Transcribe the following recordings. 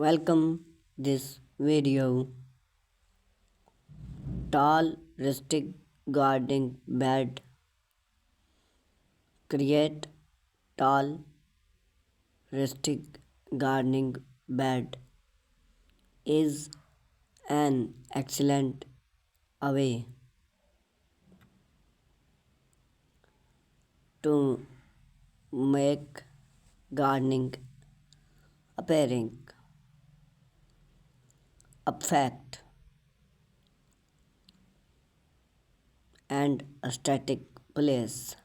Welcome this video. Tall rustic gardening bed. Create tall rustic gardening bed is an excellent way to make gardening appearing perfect and aesthetic place.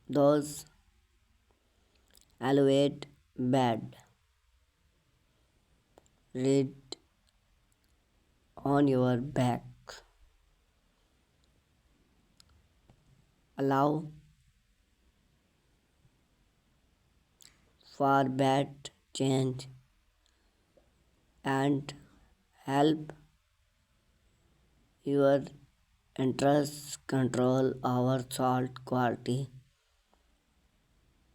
Those elevate bed read on your back allow for bed change and help your interests control our salt quality.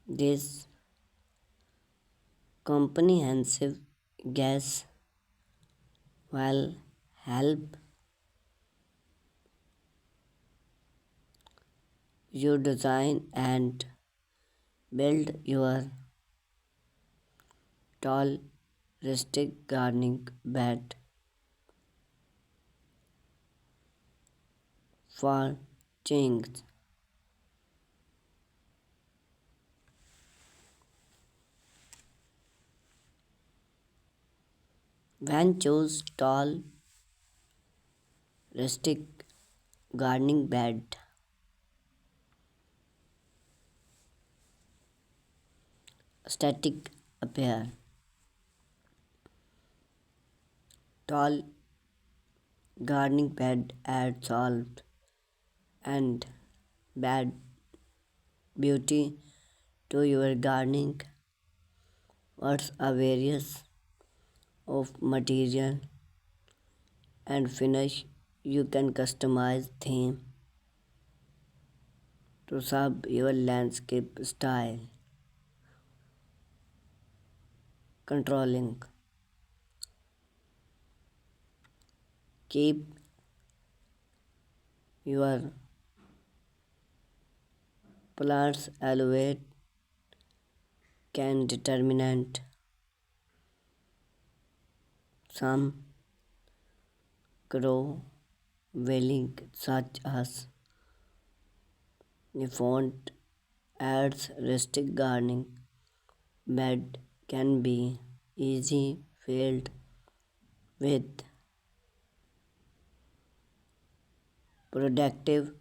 This comprehensive guess will help you design and build your tall rustic gardening bed for change. When choose tall rustic gardening bed, static appear. Tall gardening bed adds salt and bed beauty to your gardening. What's a various of material and finish you can customize theme to sub your landscape style. Controlling. Keep your plants elevate can determinant some grow willing such as the font adds rustic gardening bed can be easy filled with productive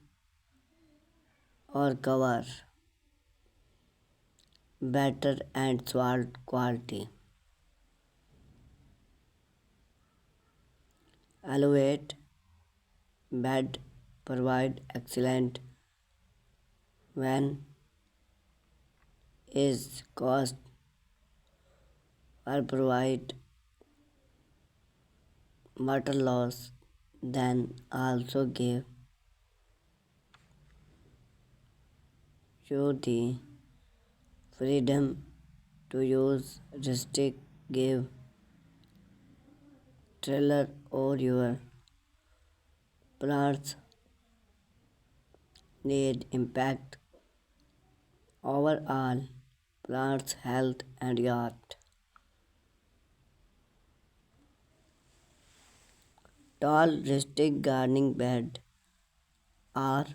or cover better and salt quality. Elevate bed provide excellent when is cost or provide water loss then also give you the freedom to use rustic give trailer or your plants need impact overall plants health and yacht. Tall rustic gardening bed are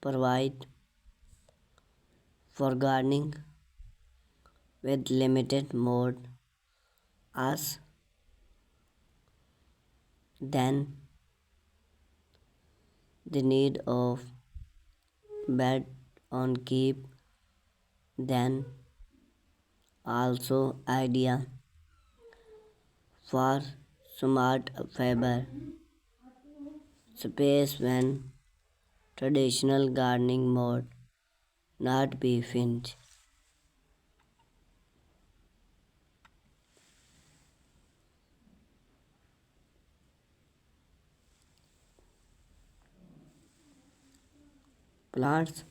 provide for gardening with limited mode as then the need of bed on keep then also idea for smart fiber space when traditional gardening mode not be finished. Plants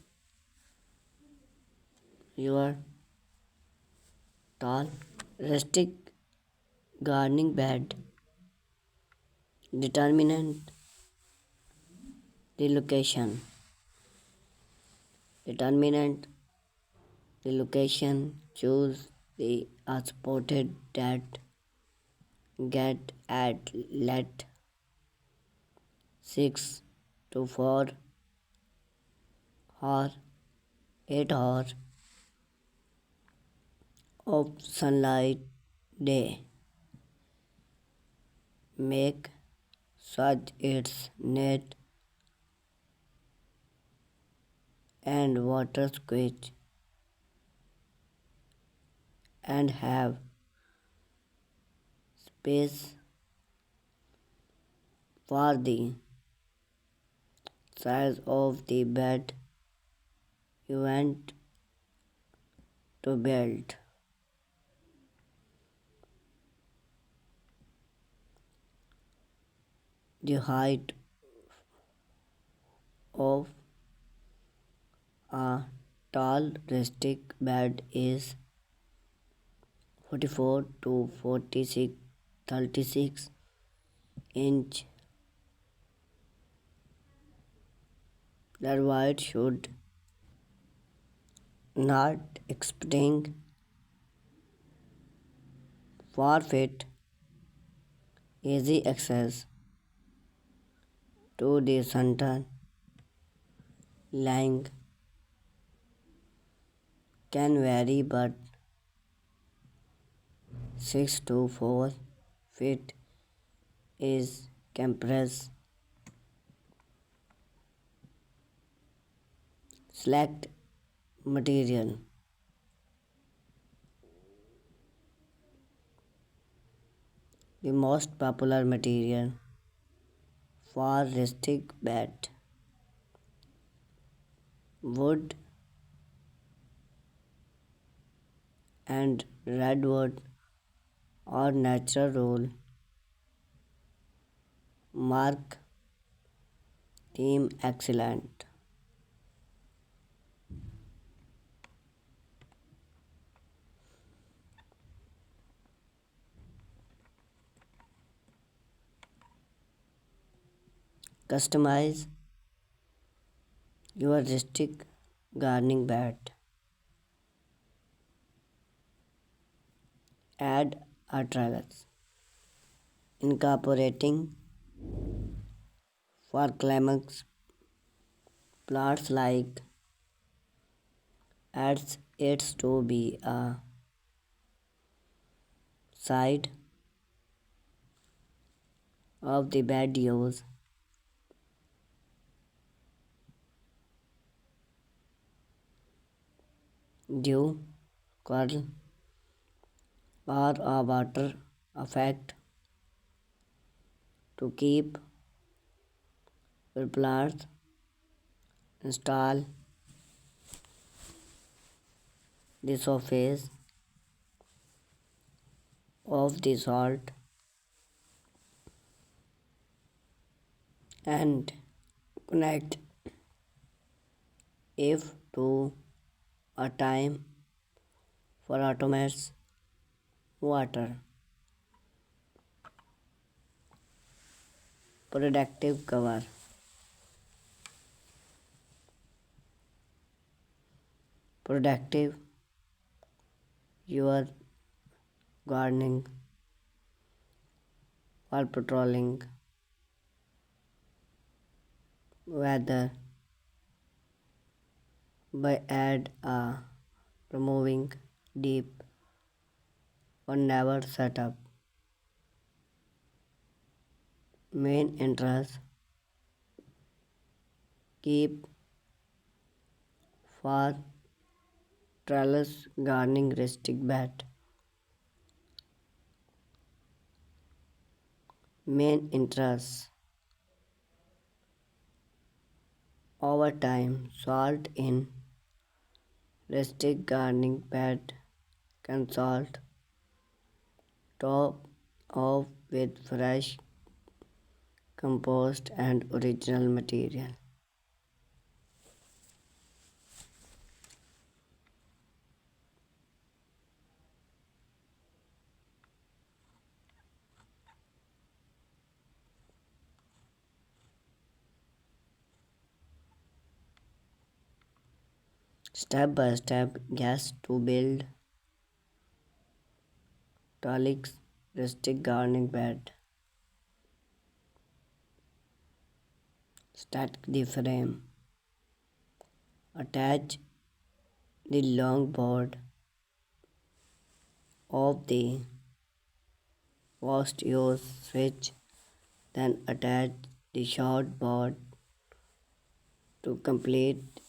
your tall, rustic gardening bed. Determinant the location. Determinant the location. Choose the spotted that get at let 6 to 4 or 8 hours of sunlight day. Make such its net and water squeeze and have space for the size of the bed you want to build. The height of a tall rustic bed is 44 to 46 36 inch. The width should not exceeding 4 feet. Easy access to the center length can vary, but 6 to 4 feet is compressed. Select material. The most popular material for rustic bed: wood and redwood or natural wool. Mark theme excellent. Customize your rustic gardening bed. Add a trellis. Incorporating for climax plants like adds it to be a side of the bed. Use dew, curl, or a water effect to keep your plants. Install the surface of the salt and connect if to a time for automates water. Protective cover. Protective your gardening while patrolling weather by add a removing deep or never set up. Main interest keep for trellis gardening rustic bed. Main interest over time salt in rustic gardening bed can salt top off with fresh compost and original material. Step by step guess to build Talik's rustic gardening bed. Stack the frame. Attach the long board of the post use switch, then attach the short board to complete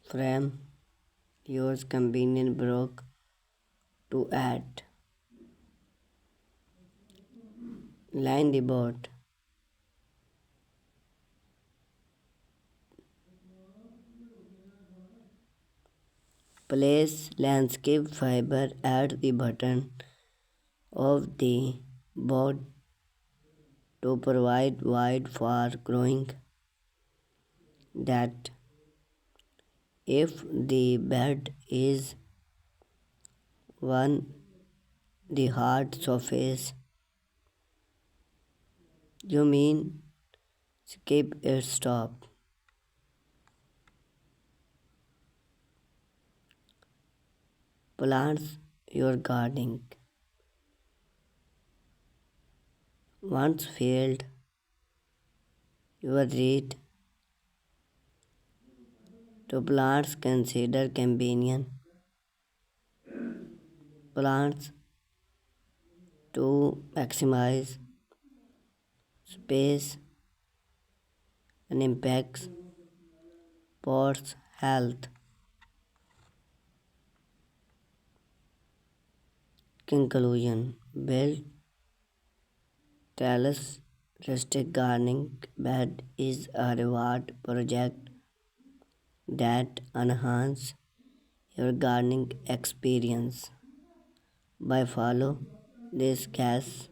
frame. Use convenient block to add. Line the board. Place landscape fiber at the bottom of the board to provide wide for growing. That if the bed is on the hard surface, you mean skip it stop. Plants your gardening. Once filled, you are ready to plants consider companion plants to maximize space and impacts pots health. Conclusion. Build Talus rustic gardening bed is a reward project that enhance your gardening experience by follow this gas